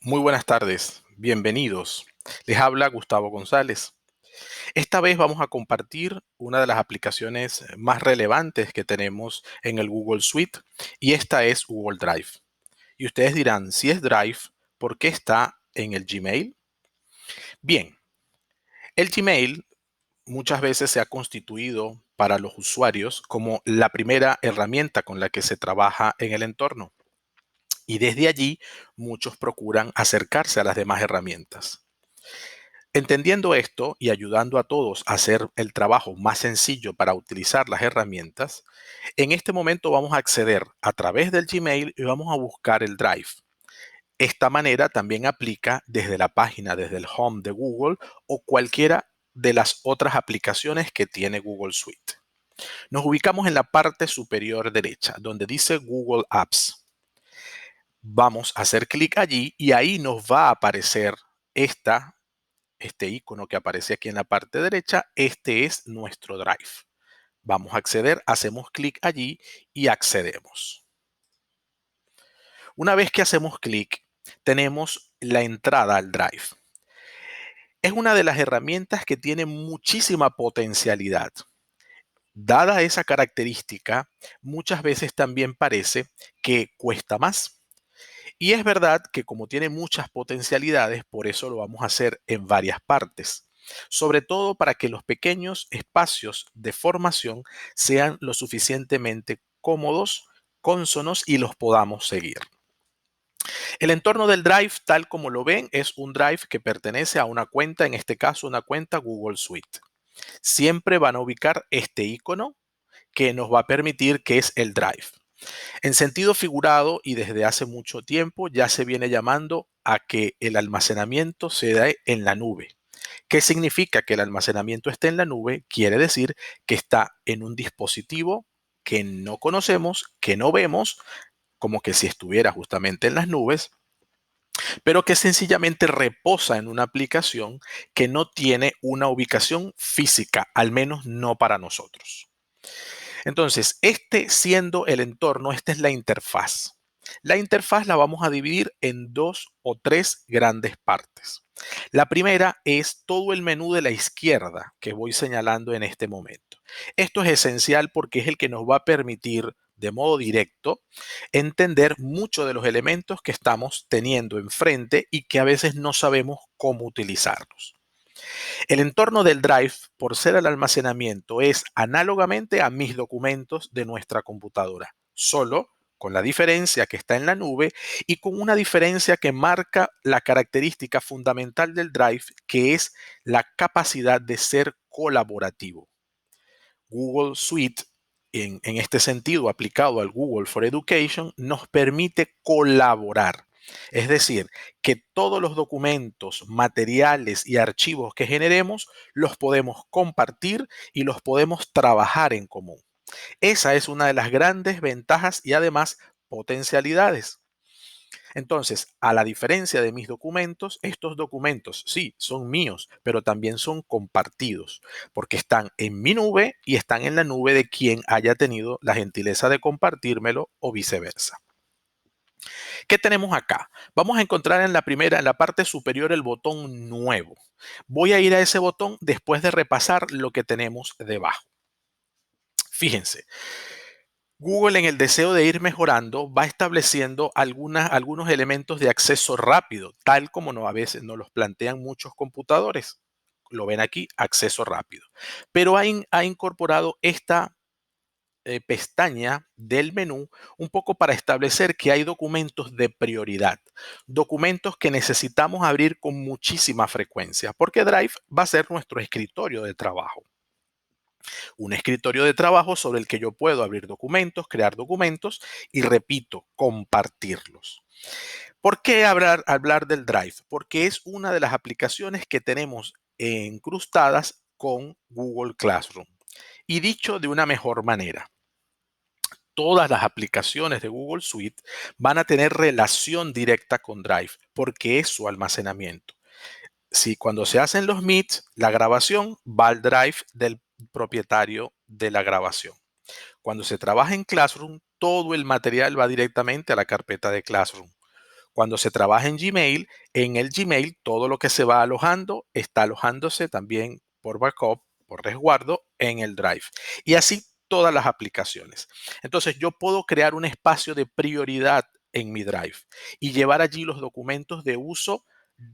Muy buenas tardes, bienvenidos. Les habla Gustavo González. Esta vez vamos a compartir una de las aplicaciones más relevantes que tenemos en el Google Suite y esta es Google Drive. Y ustedes dirán, si es Drive, ¿por qué está en el Gmail? Bien, el Gmail muchas veces se ha constituido para los usuarios como la primera herramienta con la que se trabaja en el entorno. Y desde allí muchos procuran acercarse a las demás herramientas. Entendiendo esto y ayudando a todos a hacer el trabajo más sencillo para utilizar las herramientas, en este momento vamos a acceder a través del Gmail y vamos a buscar el Drive. Esta manera también aplica desde la página, desde el Home de Google o cualquiera de las otras aplicaciones que tiene Google Suite. Nos ubicamos en la parte superior derecha, donde dice Google Apps. Vamos a hacer clic allí y ahí nos va a aparecer este icono que aparece aquí en la parte derecha. Este es nuestro Drive. Vamos a acceder, hacemos clic allí y accedemos. Una vez que hacemos clic, tenemos la entrada al Drive. Es una de las herramientas que tiene muchísima potencialidad. Dada esa característica, muchas veces también parece que cuesta más. Y es verdad que como tiene muchas potencialidades, por eso lo vamos a hacer en varias partes, sobre todo para que los pequeños espacios de formación sean lo suficientemente cómodos, cónsonos y los podamos seguir. El entorno del Drive, tal como lo ven, es un Drive que pertenece a una cuenta, en este caso una cuenta Google Suite. Siempre van a ubicar este icono que nos va a permitir que es el Drive. En sentido figurado y desde hace mucho tiempo ya se viene llamando a que el almacenamiento se dé en la nube. ¿Qué significa que el almacenamiento esté en la nube? Quiere decir que está en un dispositivo que no conocemos, que no vemos, como que si estuviera justamente en las nubes, pero que sencillamente reposa en una aplicación que no tiene una ubicación física, al menos no para nosotros. Entonces, este siendo el entorno, esta es la interfaz. La interfaz la vamos a dividir en dos o tres grandes partes. La primera es todo el menú de la izquierda que voy señalando en este momento. Esto es esencial porque es el que nos va a permitir de modo directo entender muchos de los elementos que estamos teniendo enfrente y que a veces no sabemos cómo utilizarlos. El entorno del Drive, por ser el almacenamiento, es análogamente a mis documentos de nuestra computadora, solo con la diferencia que está en la nube y con una diferencia que marca la característica fundamental del Drive, que es la capacidad de ser colaborativo. Google Suite, en este sentido aplicado al Google for Education, nos permite colaborar. Es decir, que todos los documentos, materiales y archivos que generemos los podemos compartir y los podemos trabajar en común. Esa es una de las grandes ventajas y además potencialidades. Entonces, a la diferencia de mis documentos, estos documentos sí son míos, pero también son compartidos, porque están en mi nube y están en la nube de quien haya tenido la gentileza de compartírmelo o viceversa. ¿Qué tenemos acá? Vamos a encontrar en en la parte superior, el botón nuevo. Voy a ir a ese botón después de repasar lo que tenemos debajo. Fíjense, Google, en el deseo de ir mejorando, va estableciendo algunos elementos de acceso rápido, tal como a veces nos los plantean muchos computadores. Lo ven aquí, acceso rápido. Pero ha incorporado esta pestaña del menú un poco para establecer que hay documentos de prioridad, documentos que necesitamos abrir con muchísima frecuencia, porque Drive va a ser nuestro escritorio de trabajo. Un escritorio de trabajo sobre el que yo puedo abrir documentos, crear documentos y, repito, compartirlos. ¿Por qué hablar del Drive? Porque es una de las aplicaciones que tenemos incrustadas con Google Classroom. Y dicho de una mejor manera, todas las aplicaciones de Google Suite van a tener relación directa con Drive porque es su almacenamiento. Si cuando se hacen los Meets, la grabación va al Drive del propietario de la grabación. Cuando se trabaja en Classroom, todo el material va directamente a la carpeta de Classroom. Cuando se trabaja en el Gmail todo lo que se va alojando está alojándose también por backup, por resguardo en el Drive. Y así todas las aplicaciones. Entonces yo puedo crear un espacio de prioridad en mi Drive y llevar allí los documentos de uso,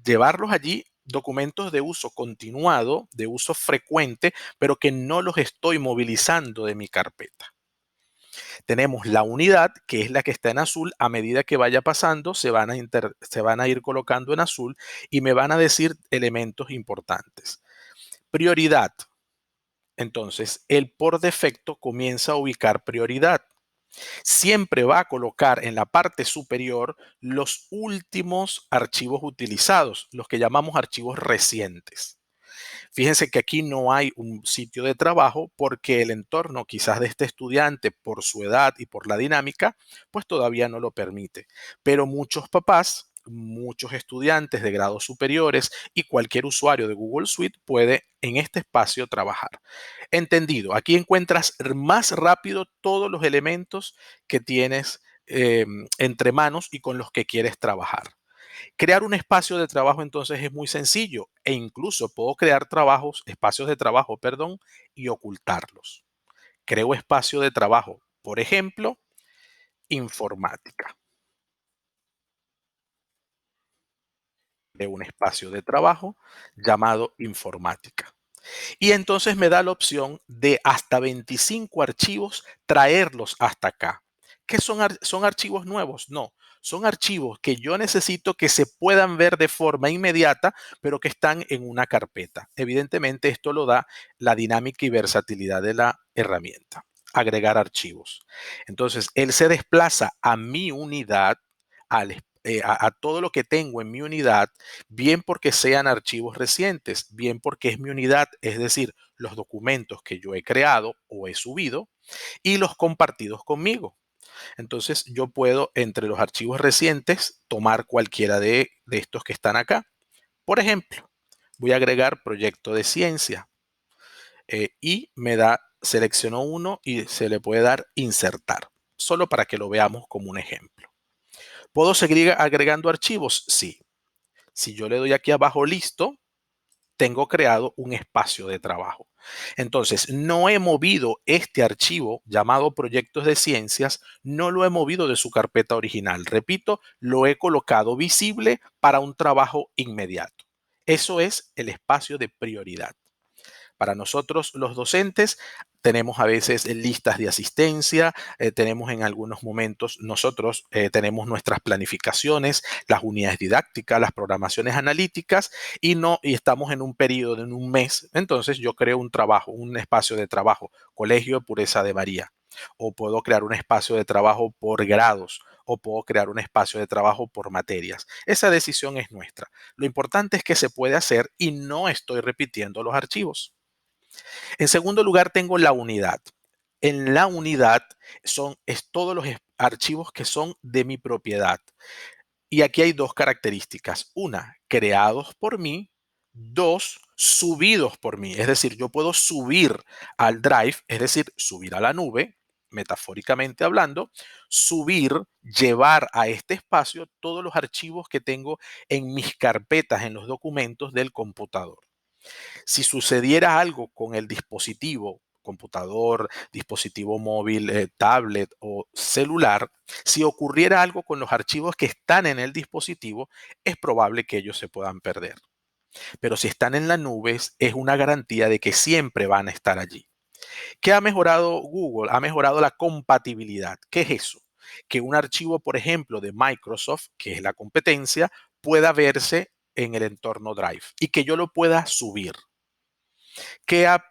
llevarlos allí documentos de uso continuado, de uso frecuente, pero que no los estoy movilizando de mi carpeta. Tenemos la unidad, que es la que está en azul. A medida que vaya pasando, se van a ir colocando en azul y me van a decir elementos importantes. Prioridad. Entonces, él por defecto comienza a ubicar prioridad. Siempre va a colocar en la parte superior los últimos archivos utilizados, los que llamamos archivos recientes. Fíjense que aquí no hay un sitio de trabajo porque el entorno quizás de este estudiante por su edad y por la dinámica, pues todavía no lo permite. Pero muchos papás, muchos estudiantes de grados superiores y cualquier usuario de Google Suite puede en este espacio trabajar. Entendido, aquí encuentras más rápido todos los elementos que tienes entre manos y con los que quieres trabajar. Crear un espacio de trabajo entonces es muy sencillo e incluso puedo crear espacios de trabajo, perdón, y ocultarlos. Creo espacio de trabajo, por ejemplo, informática. De un espacio de trabajo llamado informática. Y entonces me da la opción de hasta 25 archivos traerlos hasta acá. ¿Qué son archivos nuevos? No, son archivos que yo necesito que se puedan ver de forma inmediata, pero que están en una carpeta. Evidentemente esto lo da la dinámica y versatilidad de la herramienta. Agregar archivos. Entonces, él se desplaza a mi unidad, a todo lo que tengo en mi unidad, bien porque sean archivos recientes, bien porque es mi unidad, es decir, los documentos que yo he creado o he subido y los compartidos conmigo. Entonces yo puedo entre los archivos recientes tomar cualquiera de estos que están acá. Por ejemplo, voy a agregar proyecto de ciencia y selecciono uno y se le puede dar insertar, solo para que lo veamos como un ejemplo. ¿Puedo seguir agregando archivos? Sí. Si yo le doy aquí abajo listo, tengo creado un espacio de trabajo. Entonces, no he movido este archivo llamado proyectos de ciencias, no lo he movido de su carpeta original. Repito, lo he colocado visible para un trabajo inmediato. Eso es el espacio de prioridad. Para nosotros, los docentes, tenemos a veces listas de asistencia, tenemos en algunos momentos, nosotros tenemos nuestras planificaciones, las unidades didácticas, las programaciones analíticas y estamos en un periodo, en un mes. Entonces yo creo un trabajo, un espacio de trabajo, Colegio de Pureza de María, o puedo crear un espacio de trabajo por grados, o puedo crear un espacio de trabajo por materias. Esa decisión es nuestra. Lo importante es que se puede hacer y no estoy repitiendo los archivos. En segundo lugar, tengo la unidad. En la unidad es todos los archivos que son de mi propiedad. Y aquí hay dos características. Una, creados por mí. Dos, subidos por mí. Es decir, yo puedo subir al Drive, es decir, subir a la nube, metafóricamente hablando, subir, llevar a este espacio todos los archivos que tengo en mis carpetas, en los documentos del computador. Si sucediera algo con el dispositivo, computador, dispositivo móvil, tablet o celular, si ocurriera algo con los archivos que están en el dispositivo, es probable que ellos se puedan perder. Pero si están en la nube, es una garantía de que siempre van a estar allí. ¿Qué ha mejorado Google? Ha mejorado la compatibilidad. ¿Qué es eso? Que un archivo, por ejemplo, de Microsoft, que es la competencia, pueda verse en el entorno Drive y que yo lo pueda subir. ¿Qué ha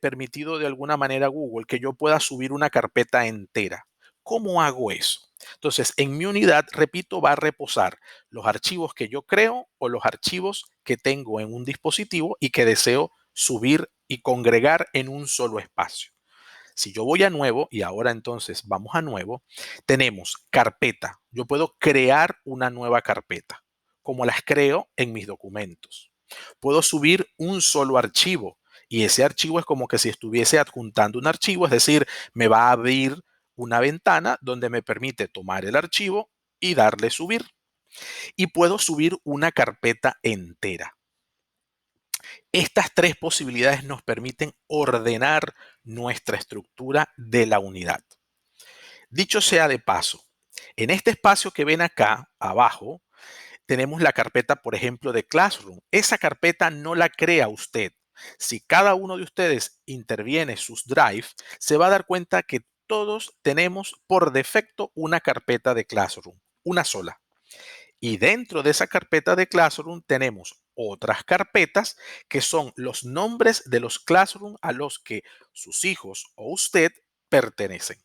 permitido de alguna manera Google? Que yo pueda subir una carpeta entera. ¿Cómo hago eso? Entonces, en mi unidad, repito, va a reposar los archivos que yo creo o los archivos que tengo en un dispositivo y que deseo subir y congregar en un solo espacio. Si yo voy a nuevo, y ahora entonces vamos a nuevo, tenemos carpeta. Yo puedo crear una nueva carpeta, como las creo en mis documentos. Puedo subir un solo archivo y ese archivo es como que si estuviese adjuntando un archivo, es decir, me va a abrir una ventana donde me permite tomar el archivo y darle subir. y puedo subir una carpeta entera. Estas tres posibilidades nos permiten ordenar nuestra estructura de la unidad. Dicho sea de paso, en este espacio que ven acá abajo, tenemos la carpeta, por ejemplo, de Classroom. Esa carpeta no la crea usted. Si cada uno de ustedes interviene sus Drive, se va a dar cuenta que todos tenemos por defecto una carpeta de Classroom, una sola. Y dentro de esa carpeta de Classroom tenemos otras carpetas que son los nombres de los Classroom a los que sus hijos o usted pertenecen.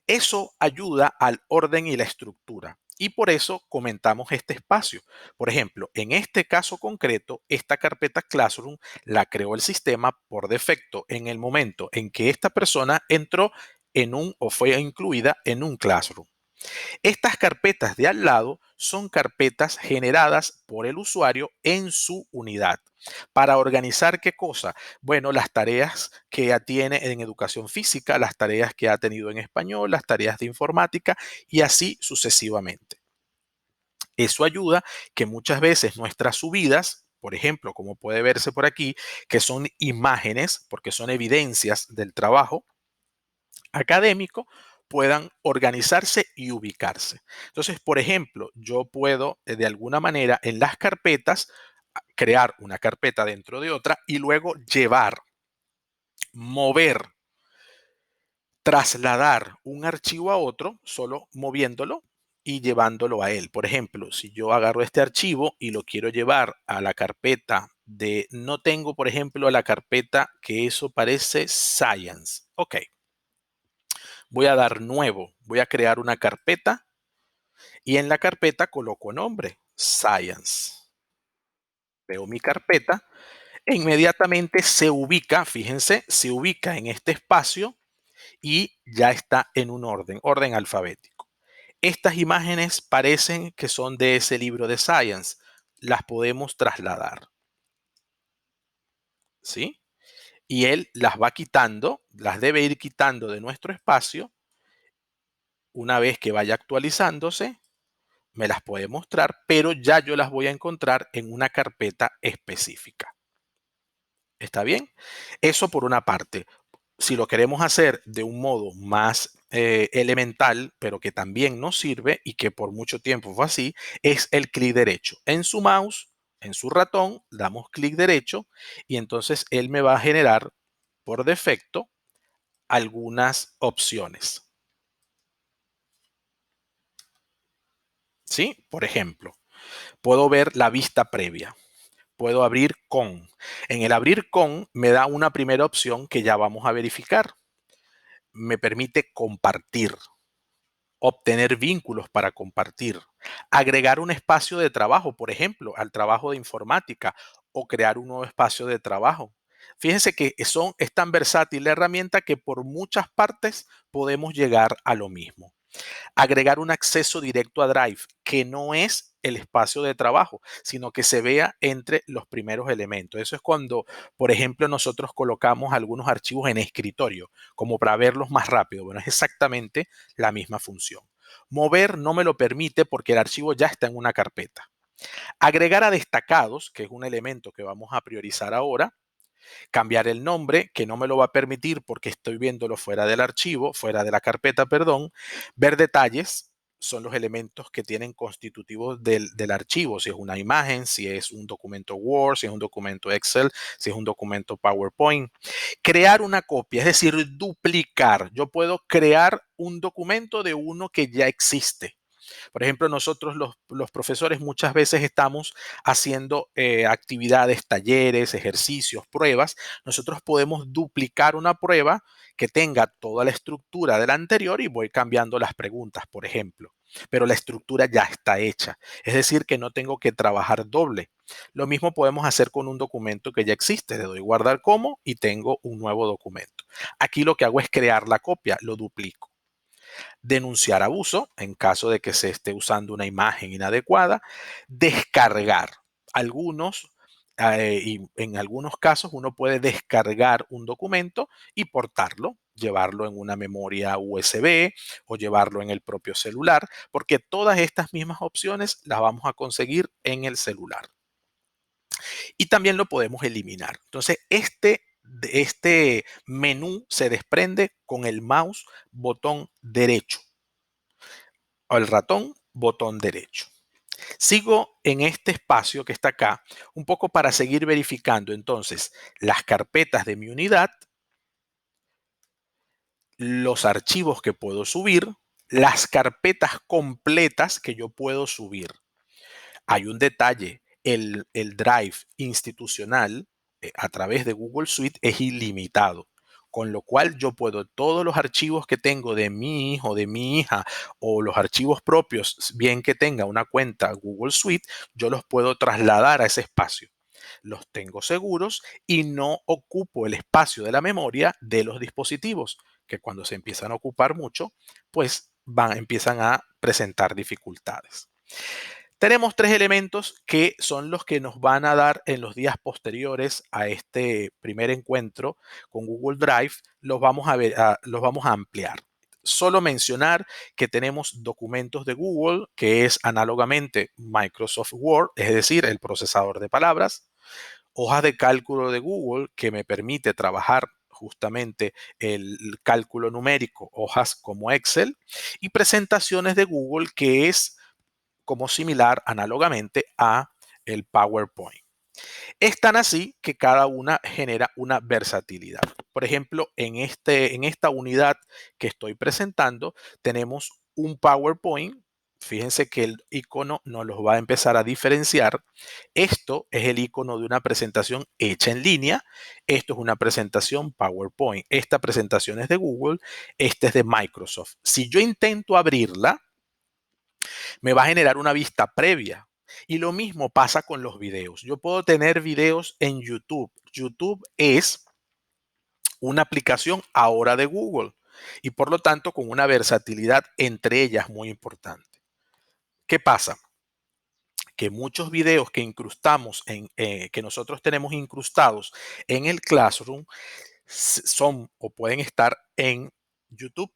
Eso ayuda al orden y la estructura. Y por eso comentamos este espacio. Por ejemplo, en este caso concreto, esta carpeta Classroom la creó el sistema por defecto en el momento en que esta persona entró en un o fue incluida en un Classroom. Estas carpetas de al lado son carpetas generadas por el usuario en su unidad. Para organizar qué cosa? Bueno, las tareas que ya tiene en educación física, las tareas que ha tenido en español, las tareas de informática y así sucesivamente. Eso ayuda que muchas veces nuestras subidas, por ejemplo, como puede verse por aquí, que son imágenes, porque son evidencias del trabajo, académico, puedan organizarse y ubicarse. Entonces, por ejemplo, yo puedo de alguna manera en las carpetas crear una carpeta dentro de otra y luego llevar, mover, trasladar un archivo a otro solo moviéndolo y llevándolo a él. Por ejemplo, si yo agarro este archivo y lo quiero llevar a la carpeta de, no tengo, por ejemplo, la carpeta que eso parece Science. Ok, voy a dar nuevo, voy a crear una carpeta y en la carpeta coloco nombre, Science. Veo mi carpeta e inmediatamente se ubica, fíjense, se ubica en este espacio y ya está en un orden alfabético. Estas imágenes parecen que son de ese libro de Science. Las podemos trasladar, ¿sí? Y él las va quitando, las debe ir quitando de nuestro espacio. Una vez que vaya actualizándose, me las puede mostrar, pero ya yo las voy a encontrar en una carpeta específica. ¿Está bien? Eso por una parte. Si lo queremos hacer de un modo más elemental, pero que también nos sirve y que por mucho tiempo fue así, es el clic derecho. En su mouse, en su ratón, damos clic derecho y entonces él me va a generar por defecto algunas opciones. ¿Sí? Por ejemplo, puedo ver la vista previa. Puedo abrir con. En el abrir con me da una primera opción que ya vamos a verificar. Me permite compartir, obtener vínculos para compartir, agregar un espacio de trabajo, por ejemplo, al trabajo de informática o crear un nuevo espacio de trabajo. Fíjense que es tan versátil la herramienta que por muchas partes podemos llegar a lo mismo. Agregar un acceso directo a Drive, que no es el espacio de trabajo, sino que se vea entre los primeros elementos. Eso es cuando, por ejemplo, nosotros colocamos algunos archivos en escritorio, como para verlos más rápido. Bueno, es exactamente la misma función. Mover no me lo permite porque el archivo ya está en una carpeta. Agregar a destacados, que es un elemento que vamos a priorizar ahora, cambiar el nombre, que no me lo va a permitir porque estoy viéndolo fuera del archivo, fuera de la carpeta, perdón. Ver detalles son los elementos que tienen constitutivos del archivo, si es una imagen, si es un documento Word, si es un documento Excel, si es un documento PowerPoint. Crear una copia, es decir, duplicar. Yo puedo crear un documento de uno que ya existe. Por ejemplo, nosotros los profesores muchas veces estamos haciendo actividades, talleres, ejercicios, pruebas. Nosotros podemos duplicar una prueba que tenga toda la estructura de la anterior y voy cambiando las preguntas, por ejemplo. Pero la estructura ya está hecha. Es decir, que no tengo que trabajar doble. Lo mismo podemos hacer con un documento que ya existe. Le doy guardar como y tengo un nuevo documento. Aquí lo que hago es crear la copia, lo duplico. Denunciar abuso en caso de que se esté usando una imagen inadecuada, descargar. Algunos Y en algunos casos uno puede descargar un documento y portarlo, llevarlo en una memoria USB o llevarlo en el propio celular, porque todas estas mismas opciones las vamos a conseguir en el celular. Y también lo podemos eliminar. Entonces, este menú se desprende con el mouse botón derecho o el ratón botón derecho. Sigo en este espacio que está acá, un poco para seguir verificando entonces las carpetas de mi unidad, los archivos que puedo subir, las carpetas completas que yo puedo subir. Hay un detalle, el Drive institucional a través de Google Suite es ilimitado, con lo cual yo puedo todos los archivos que tengo de mi hijo, de mi hija o los archivos propios, bien que tenga una cuenta Google Suite, yo los puedo trasladar a ese espacio. Los tengo seguros y no ocupo el espacio de la memoria de los dispositivos, que cuando se empiezan a ocupar mucho, pues empiezan a presentar dificultades. Tenemos tres elementos que son los que nos van a dar en los días posteriores a este primer encuentro con Google Drive. Los vamos a ver, los vamos a ampliar. Solo mencionar que tenemos documentos de Google, que es análogamente Microsoft Word, es decir, el procesador de palabras, hojas de cálculo de Google, que me permite trabajar justamente el cálculo numérico, hojas como Excel, y presentaciones de Google, que es como similar análogamente a el PowerPoint. Es tan así que cada una genera una versatilidad. Por ejemplo, en esta unidad que estoy presentando, tenemos un PowerPoint. Fíjense que el icono nos los va a empezar a diferenciar. Esto es el icono de una presentación hecha en línea. Esto es una presentación PowerPoint. Esta presentación es de Google. Esta es de Microsoft. Si yo intento abrirla, me va a generar una vista previa. Y lo mismo pasa con los videos. Yo puedo tener videos en YouTube. YouTube es una aplicación ahora de Google y por lo tanto con una versatilidad entre ellas muy importante. ¿Qué pasa? Que muchos videos que incrustamos, que nosotros tenemos incrustados en el Classroom son o pueden estar en YouTube.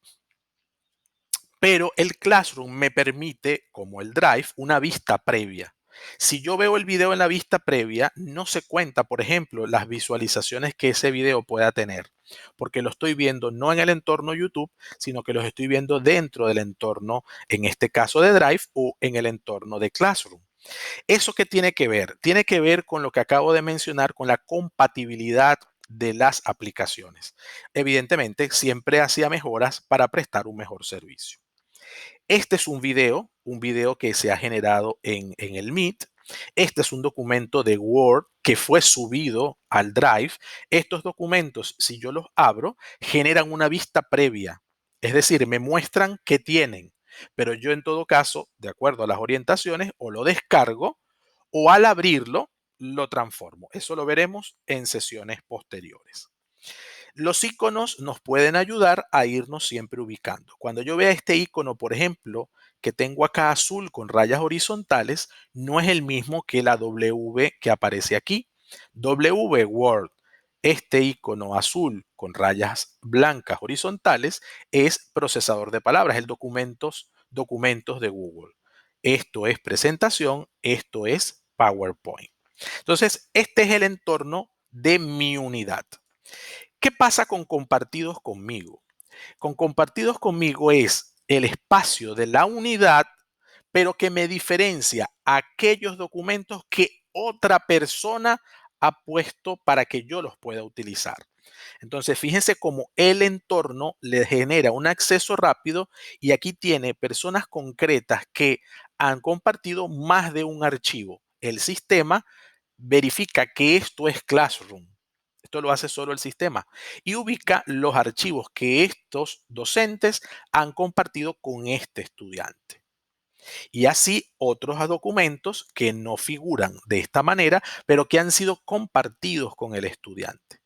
Pero el Classroom me permite, como el Drive, una vista previa. Si yo veo el video en la vista previa, no se cuenta, por ejemplo, las visualizaciones que ese video pueda tener, porque lo estoy viendo no en el entorno YouTube, sino que los estoy viendo dentro del entorno, en este caso de Drive o en el entorno de Classroom. ¿Eso qué tiene que ver? Tiene que ver con lo que acabo de mencionar, con la compatibilidad de las aplicaciones. Evidentemente, siempre hacía mejoras para prestar un mejor servicio. Este es un video que se ha generado en el Meet. Este es un documento de Word que fue subido al Drive. Estos documentos, si yo los abro, generan una vista previa. Es decir, me muestran qué tienen. Pero yo en todo caso, de acuerdo a las orientaciones, o lo descargo o al abrirlo, lo transformo. Eso lo veremos en sesiones posteriores. Los iconos nos pueden ayudar a irnos siempre ubicando. Cuando yo vea este icono, por ejemplo, que tengo acá azul con rayas horizontales, no es el mismo que la W que aparece aquí. W Word. Este icono azul con rayas blancas horizontales es procesador de palabras, el documentos de Google. Esto es presentación, esto es PowerPoint. Entonces, este es el entorno de mi unidad. ¿Qué pasa con compartidos conmigo? Con compartidos conmigo es el espacio de la unidad, pero que me diferencia aquellos documentos que otra persona ha puesto para que yo los pueda utilizar. Entonces, fíjense cómo el entorno le genera un acceso rápido y aquí tiene personas concretas que han compartido más de un archivo. El sistema verifica que esto es Classroom. Esto lo hace solo el sistema y ubica los archivos que estos docentes han compartido con este estudiante. Y así otros documentos que no figuran de esta manera, pero que han sido compartidos con el estudiante.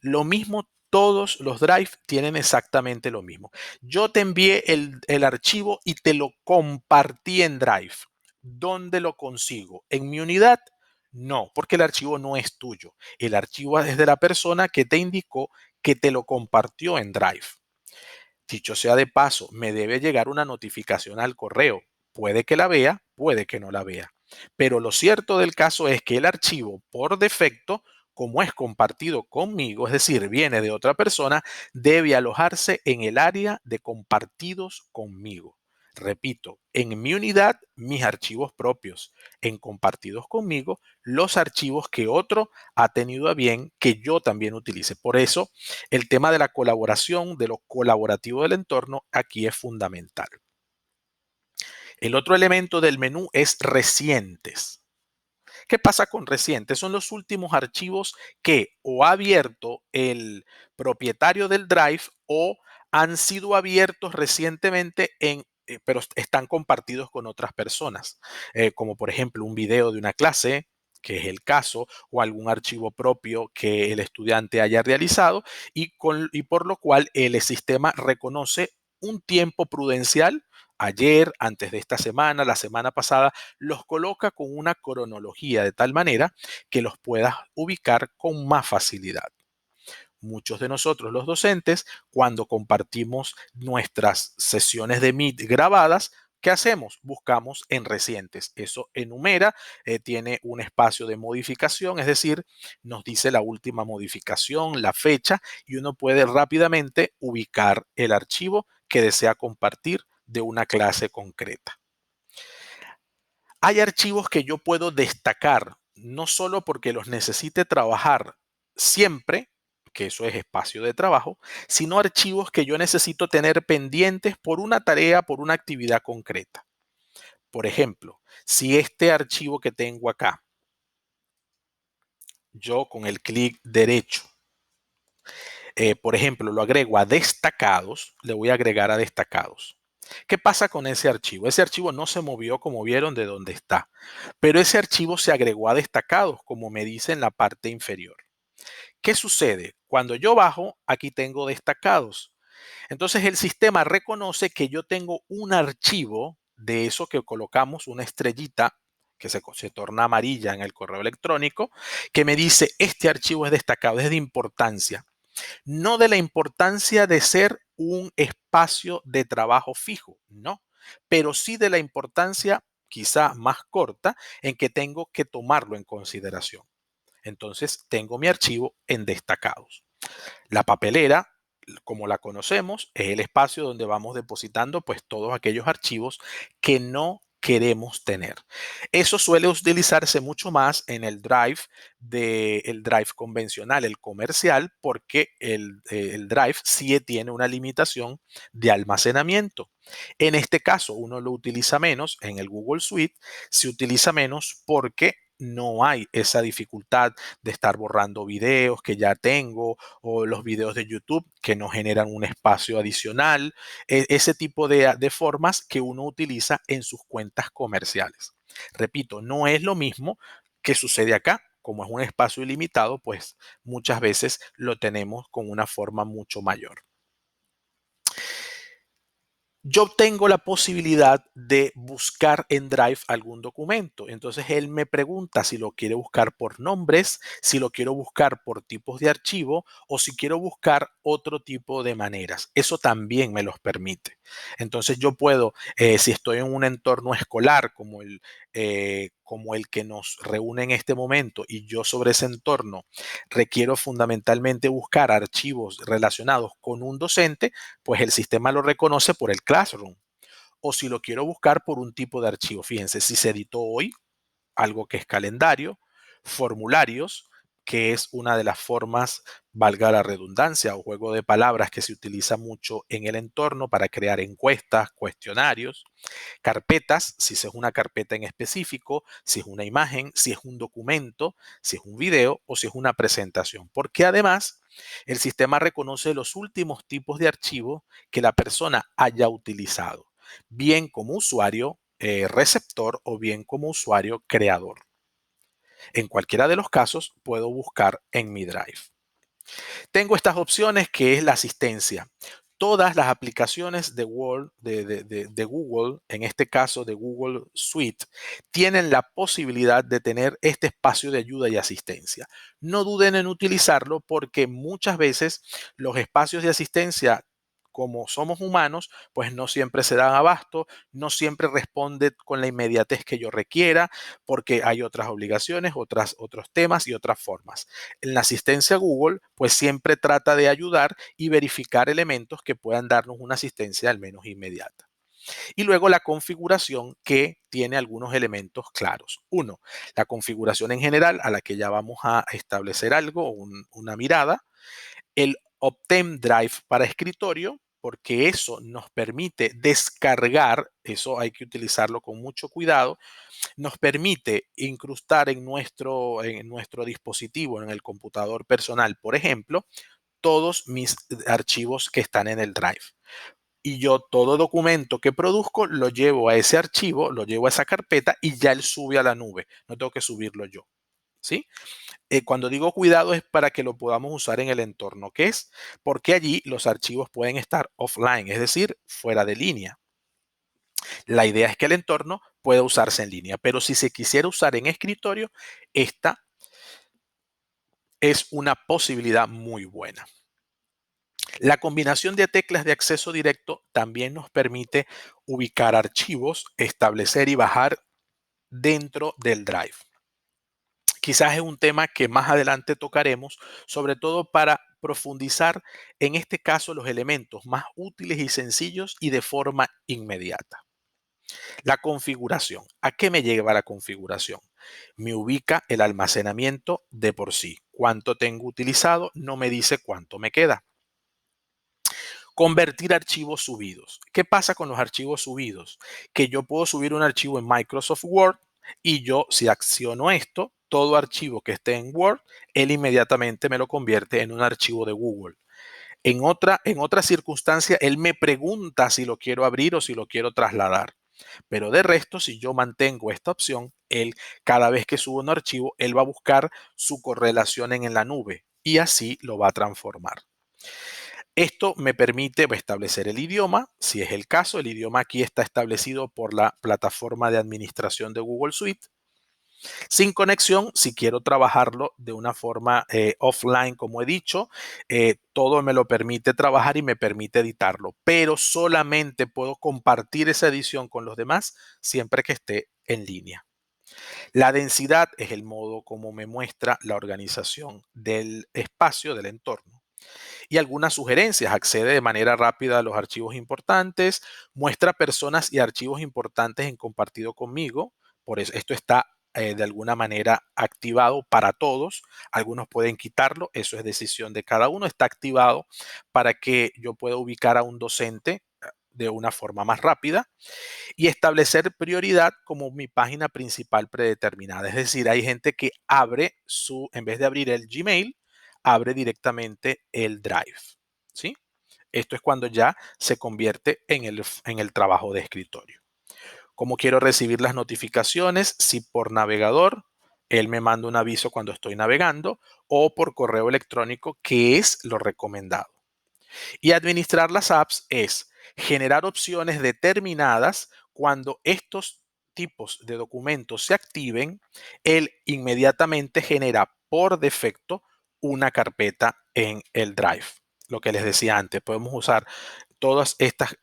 Lo mismo, todos los Drive tienen exactamente lo mismo. Yo te envié el archivo y te lo compartí en Drive. ¿Dónde lo consigo? ¿En mi unidad? No, porque el archivo no es tuyo. El archivo es de la persona que te indicó que te lo compartió en Drive. Dicho sea de paso, me debe llegar una notificación al correo. Puede que la vea, puede que no la vea. Pero lo cierto del caso es que el archivo, por defecto, como es compartido conmigo, es decir, viene de otra persona, debe alojarse en el área de compartidos conmigo. Repito, en mi unidad, mis archivos propios. En compartidos conmigo, los archivos que otro ha tenido a bien que yo también utilice. Por eso, el tema de la colaboración, de lo colaborativo del entorno, aquí es fundamental. El otro elemento del menú es recientes. ¿Qué pasa con recientes? Son los últimos archivos que o ha abierto el propietario del Drive o han sido abiertos recientemente pero están compartidos con otras personas, como por ejemplo un video de una clase, que es el caso, o algún archivo propio que el estudiante haya realizado y por lo cual el sistema reconoce un tiempo prudencial, ayer, antes de esta semana, la semana pasada, los coloca con una cronología de tal manera que los puedas ubicar con más facilidad. Muchos de nosotros, los docentes, cuando compartimos nuestras sesiones de Meet grabadas, ¿qué hacemos? Buscamos en recientes. Eso enumera, tiene un espacio de modificación, es decir, nos dice la última modificación, la fecha, y uno puede rápidamente ubicar el archivo que desea compartir de una clase concreta. Hay archivos que yo puedo destacar, no solo porque los necesite trabajar siempre, que eso es espacio de trabajo, sino archivos que yo necesito tener pendientes por una tarea, por una actividad concreta. Por ejemplo, si este archivo que tengo acá, yo con el clic derecho, por ejemplo, lo agrego a destacados, le voy a agregar a destacados. ¿Qué pasa con ese archivo? Ese archivo no se movió, como vieron, de donde está, pero ese archivo se agregó a destacados, como me dice en la parte inferior. ¿Qué sucede? Cuando yo bajo, aquí tengo destacados. Entonces el sistema reconoce que yo tengo un archivo de eso que colocamos, una estrellita que se torna amarilla en el correo electrónico, que me dice, este archivo es destacado, es de importancia. No de la importancia de ser un espacio de trabajo fijo, no, pero sí de la importancia quizá más corta en que tengo que tomarlo en consideración. Entonces tengo mi archivo en destacados. La papelera, como la conocemos, es el espacio donde vamos depositando pues todos aquellos archivos que no queremos tener. Eso suele utilizarse mucho más en el Drive convencional, el comercial, porque el Drive sí tiene una limitación de almacenamiento. En este caso, uno lo utiliza menos en el Google Suite, se utiliza menos porque no hay esa dificultad de estar borrando videos que ya tengo o los videos de YouTube que nos generan un espacio adicional, ese tipo de formas que uno utiliza en sus cuentas comerciales. Repito, no es lo mismo que sucede acá. Como es un espacio ilimitado, pues muchas veces lo tenemos con una forma mucho mayor. Yo tengo la posibilidad de buscar en Drive algún documento. Entonces él me pregunta si lo quiere buscar por nombres, si lo quiero buscar por tipos de archivo o si quiero buscar otro tipo de maneras. Eso también me los permite. Entonces yo puedo, si estoy en un entorno escolar como el que nos reúne en este momento y yo sobre ese entorno requiero fundamentalmente buscar archivos relacionados con un docente, pues el sistema lo reconoce por el Classroom. O si lo quiero buscar por un tipo de archivo, fíjense, si se editó hoy, algo que es calendario, formularios, que es una de las formas, valga la redundancia, o juego de palabras que se utiliza mucho en el entorno para crear encuestas, cuestionarios, carpetas, si es una carpeta en específico, si es una imagen, si es un documento, si es un video o si es una presentación. Porque además el sistema reconoce los últimos tipos de archivos que la persona haya utilizado, bien como usuario receptor o bien como usuario creador. En cualquiera de los casos puedo buscar en mi Drive. Tengo estas opciones que es la asistencia. Todas las aplicaciones de Word, de Google, en este caso de Google Suite, tienen la posibilidad de tener este espacio de ayuda y asistencia. No duden en utilizarlo porque muchas veces los espacios de asistencia, como somos humanos, pues no siempre se dan abasto, no siempre responde con la inmediatez que yo requiera, porque hay otras obligaciones, otros temas y otras formas. En la asistencia Google, pues siempre trata de ayudar y verificar elementos que puedan darnos una asistencia al menos inmediata. Y luego la configuración, que tiene algunos elementos claros. Uno, la configuración en general, a la que ya vamos a establecer algo, una mirada. El Optane Drive para escritorio, porque eso nos permite descargar, eso hay que utilizarlo con mucho cuidado, nos permite incrustar en nuestro dispositivo, en el computador personal, por ejemplo, todos mis archivos que están en el Drive. Y yo todo documento que produzco lo llevo a ese archivo, lo llevo a esa carpeta y ya él sube a la nube. No tengo que subirlo yo. ¿Sí? Cuando digo cuidado es para que lo podamos usar en el entorno que es, porque allí los archivos pueden estar offline, es decir, fuera de línea. La idea es que el entorno pueda usarse en línea, pero si se quisiera usar en escritorio, esta es una posibilidad muy buena. La combinación de teclas de acceso directo también nos permite ubicar archivos, establecer y bajar dentro del Drive. Quizás es un tema que más adelante tocaremos, sobre todo para profundizar en este caso los elementos más útiles y sencillos y de forma inmediata. La configuración. ¿A qué me lleva la configuración? Me ubica el almacenamiento de por sí. Cuánto tengo utilizado, no me dice cuánto me queda. Convertir archivos subidos. ¿Qué pasa con los archivos subidos? Que yo puedo subir un archivo en Microsoft Word y yo, si acciono esto, todo archivo que esté en Word, él inmediatamente me lo convierte en un archivo de Google. En otra circunstancia, él me pregunta si lo quiero abrir o si lo quiero trasladar. Pero de resto, si yo mantengo esta opción, él cada vez que subo un archivo, él va a buscar su correlación en la nube y así lo va a transformar. Esto me permite establecer el idioma, si es el caso. El idioma aquí está establecido por la plataforma de administración de Google Suite. Sin conexión, si quiero trabajarlo de una forma offline, como he dicho, todo me lo permite trabajar y me permite editarlo, pero solamente puedo compartir esa edición con los demás siempre que esté en línea. La densidad es el modo como me muestra la organización del espacio, del entorno. Y algunas sugerencias: accede de manera rápida a los archivos importantes, muestra personas y archivos importantes en compartido conmigo. Por eso esto está de alguna manera activado para todos. Algunos pueden quitarlo, eso es decisión de cada uno. Está activado para que yo pueda ubicar a un docente de una forma más rápida y establecer prioridad como mi página principal predeterminada. Es decir, hay gente que en vez de abrir el Gmail, abre directamente el Drive. ¿Sí? Esto es cuando ya se convierte en el trabajo de escritorio. Como quiero recibir las notificaciones, si por navegador, él me manda un aviso cuando estoy navegando, o por correo electrónico, que es lo recomendado. Y administrar las apps es generar opciones determinadas cuando estos tipos de documentos se activen. Él inmediatamente genera por defecto una carpeta en el Drive. Lo que les decía antes, podemos usar todas estas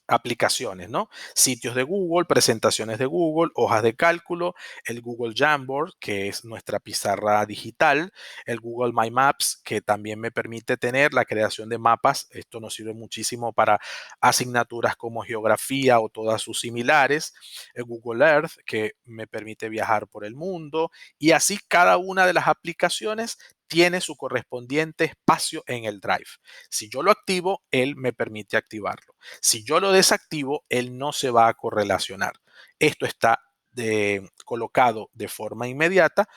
aplicaciones, ¿no? Sitios de Google, presentaciones de Google, hojas de cálculo, el Google Jamboard, que es nuestra pizarra digital, el Google My Maps, que también me permite tener la creación de mapas. Esto nos sirve muchísimo para asignaturas como geografía o todas sus similares. El Google Earth, que me permite viajar por el mundo. Y así cada una de las aplicaciones tiene su correspondiente espacio en el Drive. Si yo lo activo, él me permite activarlo. Si yo lo desactivo, él no se va a correlacionar. Esto está colocado de forma inmediata.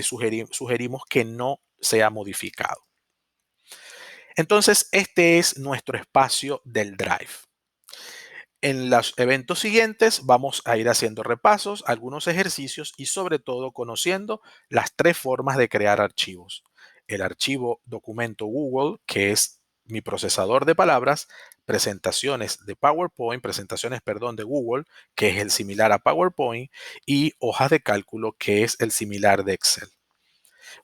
Sugerimos que no sea modificado. Entonces, este es nuestro espacio del Drive. En los eventos siguientes vamos a ir haciendo repasos, algunos ejercicios y sobre todo conociendo las tres formas de crear archivos. El archivo documento Google, que es mi procesador de palabras, presentaciones de PowerPoint, presentaciones, perdón, de Google, que es el similar a PowerPoint, y hojas de cálculo, que es el similar de Excel.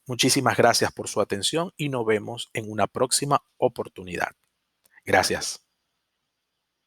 Muchísimas gracias por su atención y nos vemos en una próxima oportunidad. Gracias.